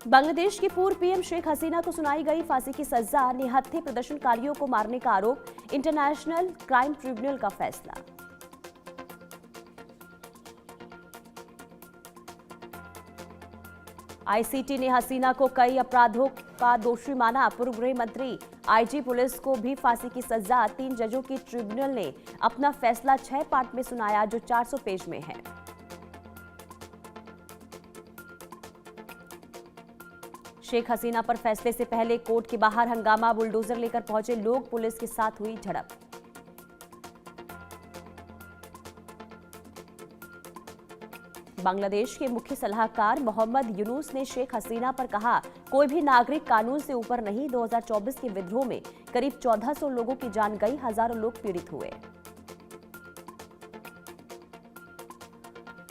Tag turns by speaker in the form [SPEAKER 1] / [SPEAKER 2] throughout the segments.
[SPEAKER 1] बांग्लादेश की पूर्व पीएम शेख हसीना को सुनाई गई फांसी की सजा, निहत्थे प्रदर्शनकारियों को मारने का आरोप, इंटरनेशनल क्राइम ट्रिब्यूनल का फैसला। आईसीटी ने हसीना को कई अपराधों का दोषी माना, पूर्व गृह मंत्री आईजी पुलिस को भी फांसी की सजा। 3 जजों की ट्रिब्यूनल ने अपना फैसला 6 पार्ट में सुनाया, जो 400 पेज में है। शेख हसीना पर फैसले से पहले कोर्ट के बाहर हंगामा, बुलडोजर लेकर पहुंचे लोग, पुलिस के साथ हुई झड़प। बांग्लादेश के मुख्य सलाहकार मोहम्मद यूनुस ने शेख हसीना पर कहा, कोई भी नागरिक कानून से ऊपर नहीं। 2024 के विद्रोह में करीब 1400 लोगों की जान गई, हजारों लोग पीड़ित हुए।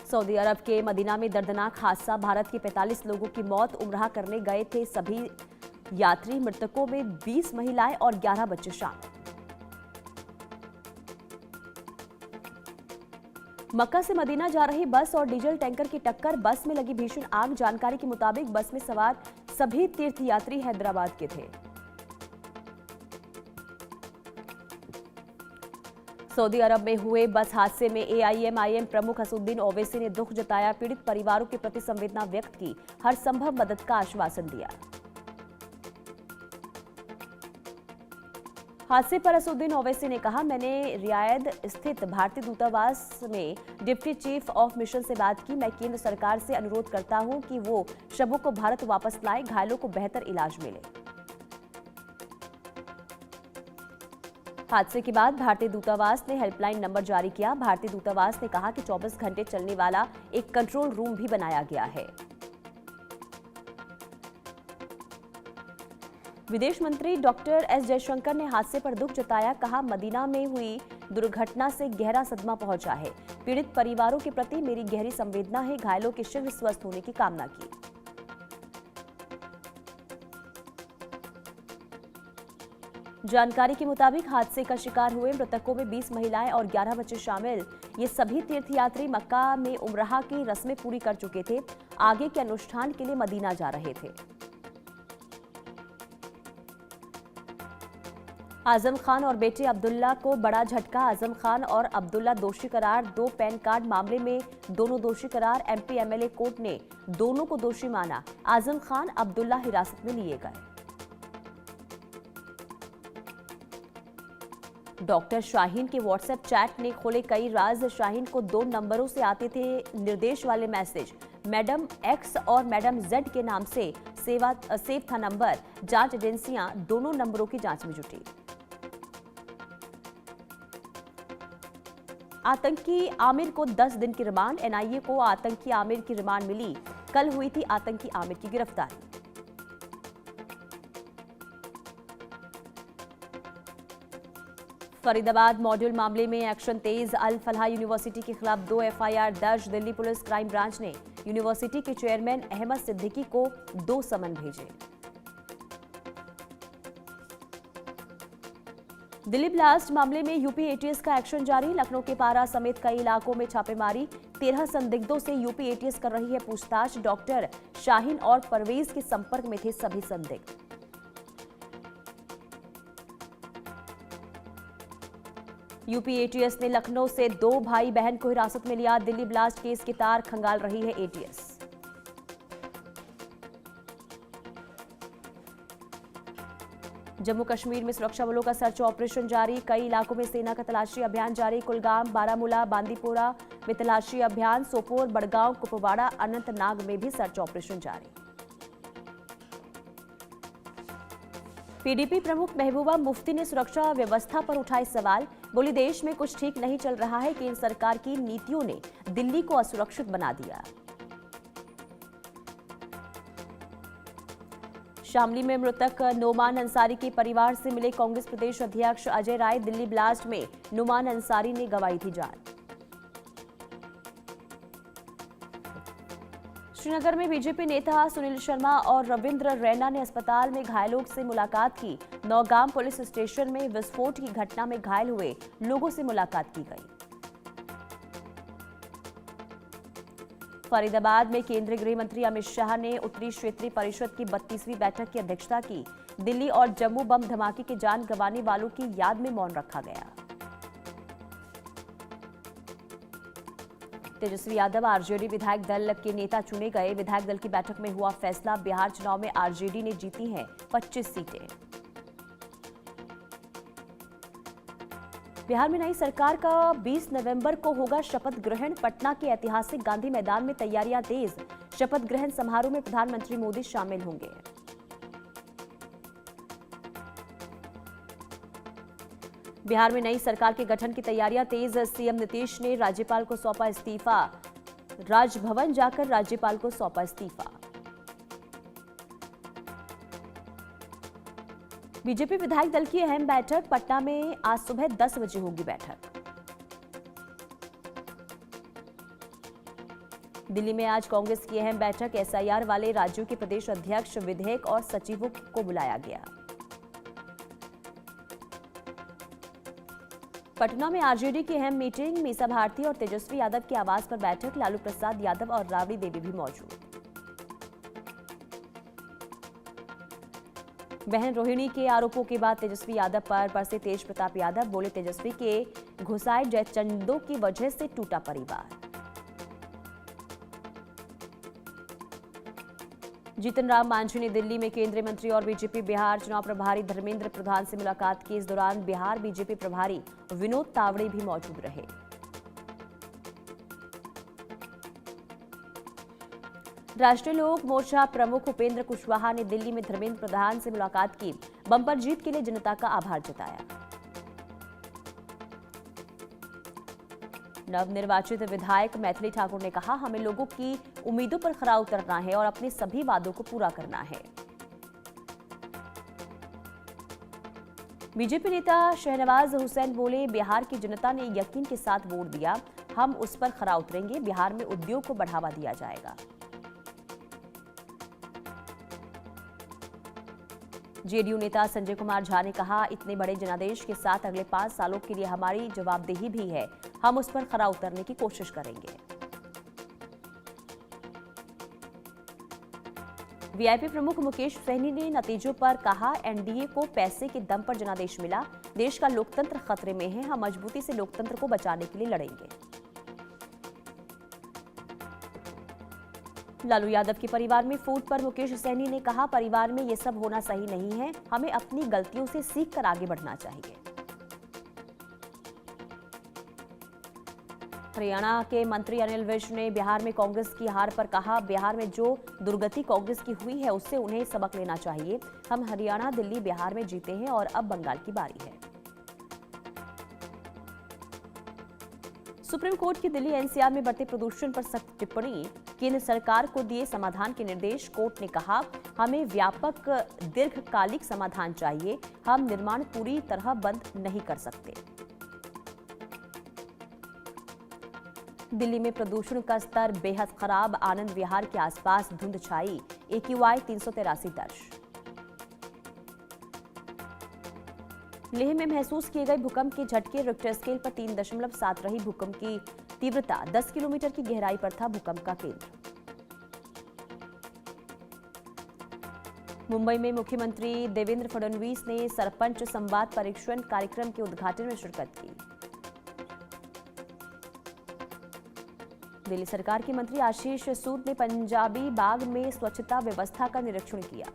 [SPEAKER 1] सऊदी अरब के मदीना में दर्दनाक हादसा, भारत के 45 लोगों की मौत, उम्राह करने गए थे सभी यात्री, मृतकों में 20 महिलाएं और 11 बच्चे शामिल। मक्का से मदीना जा रही बस और डीजल टैंकर की टक्कर, बस में लगी भीषण आग। जानकारी के मुताबिक बस में सवार सभी तीर्थयात्री हैदराबाद के थे। सऊदी अरब में हुए बस हादसे में एआईएमआईएम प्रमुख असदुद्दीन ओवैसी ने दुख जताया, पीड़ित परिवारों के प्रति संवेदना व्यक्त की, हर संभव मदद का आश्वासन दिया। हादसे पर असदुद्दीन ओवैसी ने कहा, मैंने रियाद स्थित भारतीय दूतावास में डिप्टी चीफ ऑफ मिशन से बात की। मैं केंद्र सरकार से अनुरोध करता हूं कि वो शवों को भारत वापस लाएं, घायलों को बेहतर इलाज मिले। हादसे के बाद भारतीय दूतावास ने हेल्पलाइन नंबर जारी किया। भारतीय दूतावास ने कहा कि 24 घंटे चलने वाला एक कंट्रोल रूम भी बनाया गया है। विदेश मंत्री डॉक्टर एस जयशंकर ने हादसे पर दुख जताया, कहा, मदीना में हुई दुर्घटना से गहरा सदमा पहुंचा है। पीड़ित परिवारों के प्रति मेरी गहरी संवेदना है, घायलों के शीघ्र स्वस्थ होने की कामना की। जानकारी के मुताबिक हादसे का शिकार हुए मृतकों में 20 महिलाएं और 11 बच्चे शामिल। ये सभी तीर्थयात्री मक्का में उम्राह की रस्में पूरी कर चुके थे, आगे के अनुष्ठान के लिए मदीना जा रहे थे। आजम खान और बेटे अब्दुल्ला को बड़ा झटका, आजम खान और अब्दुल्ला दोषी करार। 2 पैन कार्ड मामले में दोनों दोषी करार, एमपी एमएलए कोर्ट ने दोनों को दोषी माना। आजम खान अब्दुल्ला हिरासत में लिए गए। डॉक्टर शाहीन के व्हाट्सएप चैट ने खोले कई राज, शाहीन को 2 नंबरों से आते थे निर्देश वाले मैसेज। मैडम एक्स और मैडम जेड के नाम से सेव था नंबर। जांच एजेंसियां दोनों नंबरों की जांच में जुटी। आतंकी आमिर को 10 दिन की रिमांड, एनआईए को आतंकी आमिर की रिमांड मिली। कल हुई थी आतंकी आमिर की गिरफ्तारी। फरीदाबाद मॉड्यूल मामले में एक्शन तेज, अल फलाह यूनिवर्सिटी के खिलाफ 2 एफआईआर दर्ज। दिल्ली पुलिस क्राइम ब्रांच ने यूनिवर्सिटी के चेयरमैन अहमद सिद्दीकी को 2 समन भेजे। दिल्ली ब्लास्ट मामले में यूपी एटीएस का एक्शन जारी, लखनऊ के पारा समेत कई इलाकों में छापेमारी। 13 संदिग्धों से यूपी एटीएस कर रही है पूछताछ। डॉक्टर शाहीन और परवेज के संपर्क में थे सभी संदिग्ध। यूपी एटीएस ने लखनऊ से 2 भाई बहन को हिरासत में लिया। दिल्ली ब्लास्ट केस की तार खंगाल रही है एटीएस। जम्मू कश्मीर में सुरक्षा बलों का सर्च ऑपरेशन जारी, कई इलाकों में सेना का तलाशी अभियान जारी। कुलगाम, बारामूला, बांदीपोरा में तलाशी अभियान, सोपोर, बड़गांव, कुपवाड़ा, अनंतनाग में भी सर्च ऑपरेशन जारी। पीडीपी प्रमुख महबूबा मुफ्ती ने सुरक्षा व्यवस्था पर उठाए सवाल, बोली देश में कुछ ठीक नहीं चल रहा है, केंद्र सरकार की नीतियों ने दिल्ली को असुरक्षित बना दिया। शामली में मृतक नोमान अंसारी के परिवार से मिले कांग्रेस प्रदेश अध्यक्ष अजय राय। दिल्ली ब्लास्ट में नोमान अंसारी ने गंवाई थी जान। श्रीनगर में बीजेपी नेता सुनील शर्मा और रविंद्र रैना ने अस्पताल में घायलों से मुलाकात की। नौगाम पुलिस स्टेशन में विस्फोट की घटना में घायल हुए लोगों से मुलाकात की गई। फरीदाबाद में केंद्रीय गृह मंत्री अमित शाह ने उत्तरी क्षेत्रीय परिषद की 32वीं बैठक की अध्यक्षता की। दिल्ली और जम्मू बम धमाके की जान गंवाने वालों की याद में मौन रखा गया। तेजस्वी यादव आरजेडी विधायक दल के नेता चुने गए। विधायक दल की बैठक में हुआ फैसला, बिहार चुनाव में आरजेडी ने जीती हैं 25 सीटें। बिहार में नई सरकार का 20 नवंबर को होगा शपथ ग्रहण। पटना के ऐतिहासिक गांधी मैदान में तैयारियां तेज। शपथ ग्रहण समारोह में प्रधानमंत्री मोदी शामिल होंगे। बिहार में नई सरकार के गठन की तैयारियां तेज। सीएम नीतीश ने राज्यपाल को सौंपा इस्तीफा। राजभवन जाकर राज्यपाल को सौंपा इस्तीफा। बीजेपी विधायक दल की अहम बैठक। पटना में आज सुबह 10 बजे होगी बैठक। दिल्ली में आज कांग्रेस की अहम बैठक। एसआईआर वाले राज्यों के प्रदेश अध्यक्ष, विधेयक और सचिवों को बुलाया गया। पटना में आरजेडी की अहम मीटिंग। मीसा भारती और तेजस्वी यादव के आवास पर बैठक। लालू प्रसाद यादव और राबड़ी देवी भी मौजूद। बहन रोहिणी के आरोपों के बाद तेजस्वी यादव पर बरसे तेज प्रताप यादव। बोले, तेजस्वी के घुसाए जयचंदों की वजह से टूटा परिवार। जीतन राम मांझी ने दिल्ली में केंद्रीय मंत्री और बीजेपी बिहार चुनाव प्रभारी धर्मेंद्र प्रधान से मुलाकात की। इस दौरान बिहार बीजेपी प्रभारी विनोद तावड़े भी मौजूद रहे। राष्ट्रीय लोक मोर्चा प्रमुख उपेंद्र कुशवाहा ने दिल्ली में धर्मेंद्र प्रधान से मुलाकात की। बम्पर जीत के लिए जनता का आभार जताया। नवनिर्वाचित विधायक मैथिली ठाकुर ने कहा, हमें लोगों की उम्मीदों पर खरा उतरना है और अपने सभी वादों को पूरा करना है। बीजेपी नेता शहनवाज हुसैन बोले, बिहार की जनता ने यकीन के साथ वोट दिया, हम उस पर खरा उतरेंगे। बिहार में उद्योग को बढ़ावा दिया जाएगा। जेडीयू नेता संजय कुमार झा ने कहा, इतने बड़े जनादेश के साथ अगले 5 सालों के लिए हमारी जवाबदेही भी है, हम उस पर खरा उतरने की कोशिश करेंगे। वीआईपी प्रमुख मुकेश सहनी ने नतीजों पर कहा, एनडीए को पैसे के दम पर जनादेश मिला। देश का लोकतंत्र खतरे में है, हम मजबूती से लोकतंत्र को बचाने के लिए लड़ेंगे। लालू यादव के परिवार में फूट पर मुकेश सहनी ने कहा, परिवार में ये सब होना सही नहीं है, हमें अपनी गलतियों से सीखकर आगे बढ़ना चाहिए। हरियाणा के मंत्री अनिल विज ने बिहार में कांग्रेस की हार पर कहा, बिहार में जो दुर्गति कांग्रेस की हुई है उससे उन्हें सबक लेना चाहिए। हम हरियाणा, दिल्ली, बिहार में जीते हैं और अब बंगाल की बारी है। सुप्रीम कोर्ट की दिल्ली एनसीआर में बढ़ते प्रदूषण पर सख्त टिप्पणी। केंद्र सरकार को दिए समाधान के निर्देश। कोर्ट ने कहा, हमें व्यापक दीर्घकालिक समाधान चाहिए, हम निर्माण पूरी तरह बंद नहीं कर सकते। दिल्ली में प्रदूषण का स्तर बेहद खराब। आनंद विहार के आसपास धुंध छाई। AQI 383 दर्ज। लेह में महसूस किए गए भूकंप के झटके। रिक्टर स्केल पर 3.7 रही भूकंप की तीव्रता। 10 किलोमीटर की गहराई पर था भूकंप का केंद्र। मुंबई में मुख्यमंत्री देवेंद्र फडणवीस ने सरपंच संवाद परीक्षण कार्यक्रम के उद्घाटन में शिरकत की। दिल्ली सरकार के मंत्री आशीष सूद ने पंजाबी बाग में स्वच्छता व्यवस्था का निरीक्षण किया।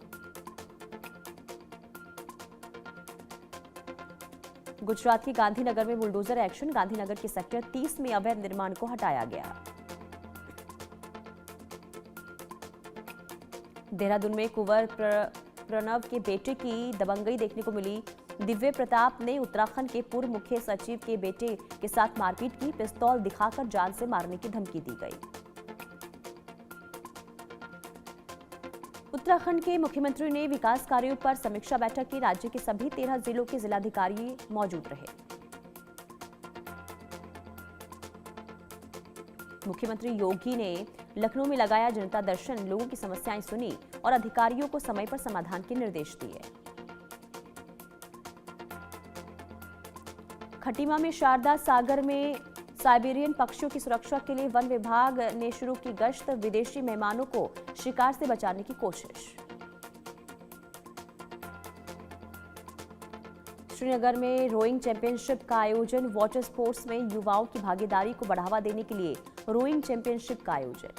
[SPEAKER 1] गुजरात के गांधीनगर में बुलडोजर एक्शन। गांधीनगर के सेक्टर 30 में अवैध निर्माण को हटाया गया। देहरादून में कुंवर प्रणव के बेटे की दबंगई देखने को मिली। दिव्य प्रताप ने उत्तराखंड के पूर्व मुख्य सचिव के बेटे के साथ मारपीट की। पिस्तौल दिखाकर जान से मारने की धमकी दी गई। उत्तराखंड के मुख्यमंत्री ने विकास कार्यों पर समीक्षा बैठक की। राज्य के सभी 13 जिलों के जिलाधिकारी मौजूद रहे। मुख्यमंत्री योगी ने लखनऊ में लगाया जनता दर्शन। लोगों की समस्याएं सुनी और अधिकारियों को समय पर समाधान के निर्देश दिए। खटीमा में शारदा सागर में साइबेरियन पक्षियों की सुरक्षा के लिए वन विभाग ने शुरू की गश्त, विदेशी मेहमानों को शिकार से बचाने की कोशिश। श्रीनगर में रोइंग चैंपियनशिप का आयोजन, वाटर स्पोर्ट्स में युवाओं की भागीदारी को बढ़ावा देने के लिए रोइंग चैंपियनशिप का आयोजन।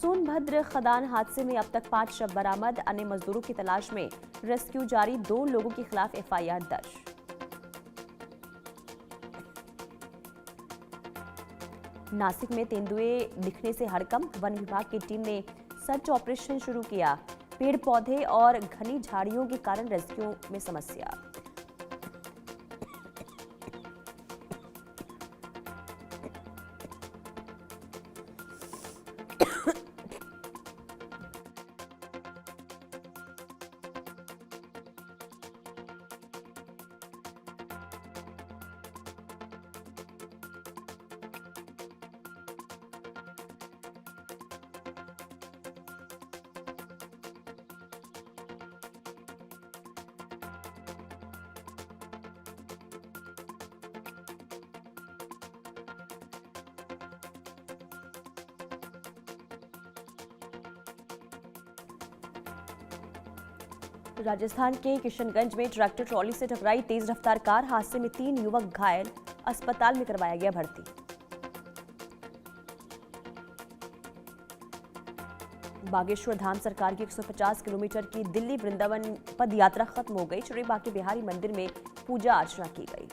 [SPEAKER 1] सोनभद्र खदान हादसे में अब तक 5 शव बरामद, अन्य मजदूरों की तलाश में रेस्क्यू जारी, 2 लोगों के खिलाफ एफआईआर दर्ज। नासिक में तेंदुए दिखने से हड़कंप, वन विभाग की टीम ने सर्च ऑपरेशन शुरू किया, पेड़ पौधे और घनी झाड़ियों के कारण रेस्क्यू में समस्या। राजस्थान के किशनगंज में ट्रैक्टर ट्रॉली से टकराई तेज रफ्तार कार, हादसे में 3 युवक घायल, अस्पताल में करवाया गया भर्ती। बागेश्वर धाम सरकार की 150 किलोमीटर की दिल्ली वृंदावन पद यात्रा खत्म हो गई। श्री बांके बिहारी मंदिर में पूजा अर्चना की गई।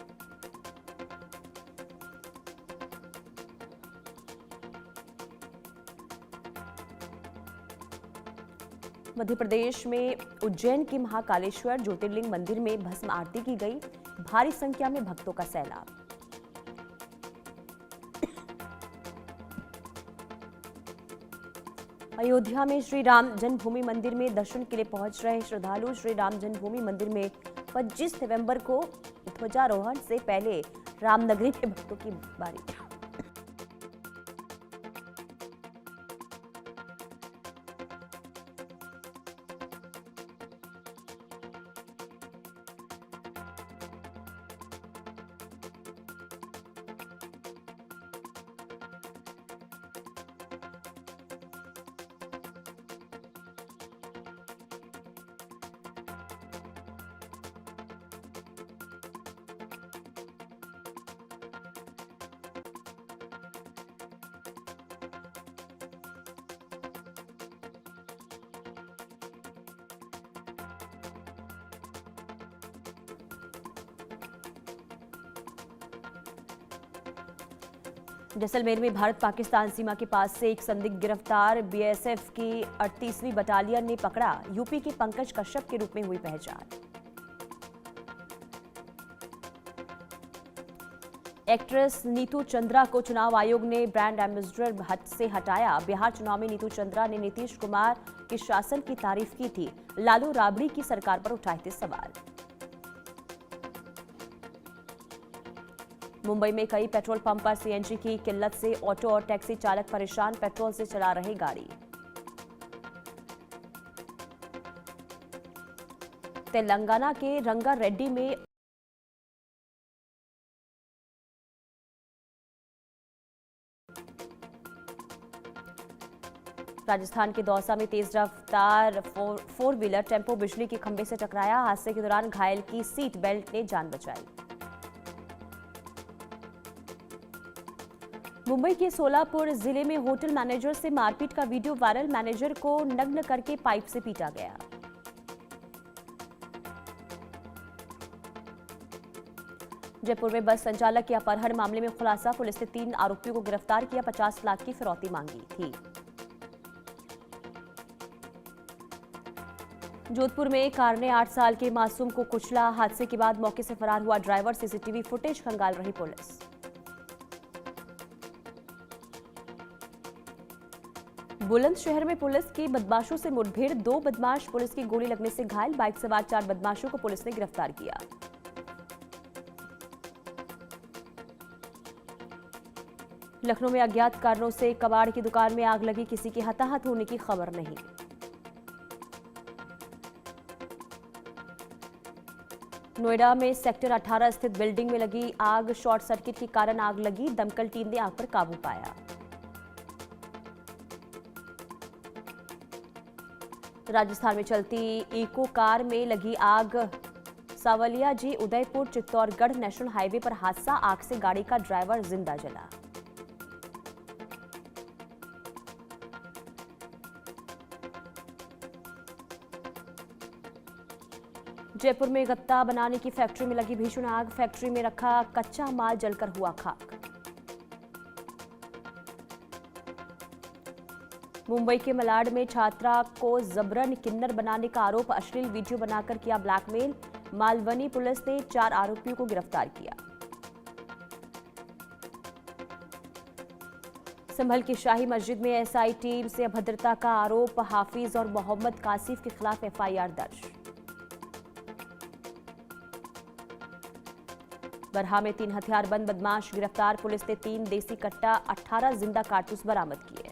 [SPEAKER 1] मध्य प्रदेश में उज्जैन के महाकालेश्वर ज्योतिर्लिंग मंदिर में भस्म आरती की गई, भारी संख्या में भक्तों का सैलाब। अयोध्या में श्री राम जन्मभूमि मंदिर में दर्शन के लिए पहुंच रहे श्रद्धालु। श्री राम जन्मभूमि मंदिर में 25 नवंबर को ध्वजारोहण से पहले रामनगरी में भक्तों की बारी। जैसलमेर में भारत पाकिस्तान सीमा के पास से एक संदिग्ध गिरफ्तार, बीएसएफ की 38वीं बटालियन ने पकड़ा, यूपी के पंकज कश्यप के रूप में हुई पहचान। एक्ट्रेस नीतू चंद्रा को चुनाव आयोग ने ब्रांड एम्बेसडर से हटाया। बिहार चुनाव में नीतू चंद्रा ने नीतीश कुमार के शासन की तारीफ की थी, लालू राबड़ी की सरकार पर उठाए थे सवाल। मुंबई में कई पेट्रोल पंप पर सीएनजी की किल्लत से ऑटो और टैक्सी चालक परेशान, पेट्रोल से चला रहे गाड़ी। तेलंगाना के रंगारेड्डी में राजस्थान के दौसा में तेज रफ्तार फोर व्हीलर टेम्पो बिजली के खंभे से टकराया, हादसे के दौरान घायल की सीट बेल्ट ने जान बचाई। मुंबई के सोलापुर जिले में होटल मैनेजर से मारपीट का वीडियो वायरल, मैनेजर को नग्न करके पाइप से पीटा गया। जयपुर में बस संचालक के अपहरण मामले में खुलासा, पुलिस ने 3 आरोपियों को गिरफ्तार किया, 50 लाख की फिरौती मांगी थी। जोधपुर में कार ने 8 साल के मासूम को कुचला, हादसे के बाद मौके से फरार हुआ ड्राइवर, सीसीटीवी फुटेज खंगाल रही पुलिस। बुलंदशहर में पुलिस की बदमाशों से मुठभेड़, 2 बदमाश पुलिस की गोली लगने से घायल, बाइक सवार 4 बदमाशों को पुलिस ने गिरफ्तार किया। लखनऊ में अज्ञात कारणों से कबाड़ की दुकान में आग लगी, किसी के हताहत होने की खबर नहीं। नोएडा में सेक्टर 18 स्थित बिल्डिंग में लगी आग, शॉर्ट सर्किट के कारण आग लगी, दमकल टीम ने आग पर काबू पाया। राजस्थान में चलती इको कार में लगी आग, सावलिया जी उदयपुर चित्तौड़गढ़ नेशनल हाईवे पर हादसा, आग से गाड़ी का ड्राइवर जिंदा जला। जयपुर में गत्ता बनाने की फैक्ट्री में लगी भीषण आग, फैक्ट्री में रखा कच्चा माल जलकर हुआ खाक। मुंबई के मलाड में छात्रा को जबरन किन्नर बनाने का आरोप, अश्लील वीडियो बनाकर किया ब्लैकमेल, मालवनी पुलिस ने 4 आरोपियों को गिरफ्तार किया। संभल की शाही मस्जिद में एसआई टीम से अभद्रता का आरोप, हाफिज और मोहम्मद कासिफ के खिलाफ एफआईआर दर्ज। बरहा में 3 हथियारबंद बदमाश गिरफ्तार, पुलिस ने 3 देसी कट्टा 18 जिंदा कारतूस बरामद किए।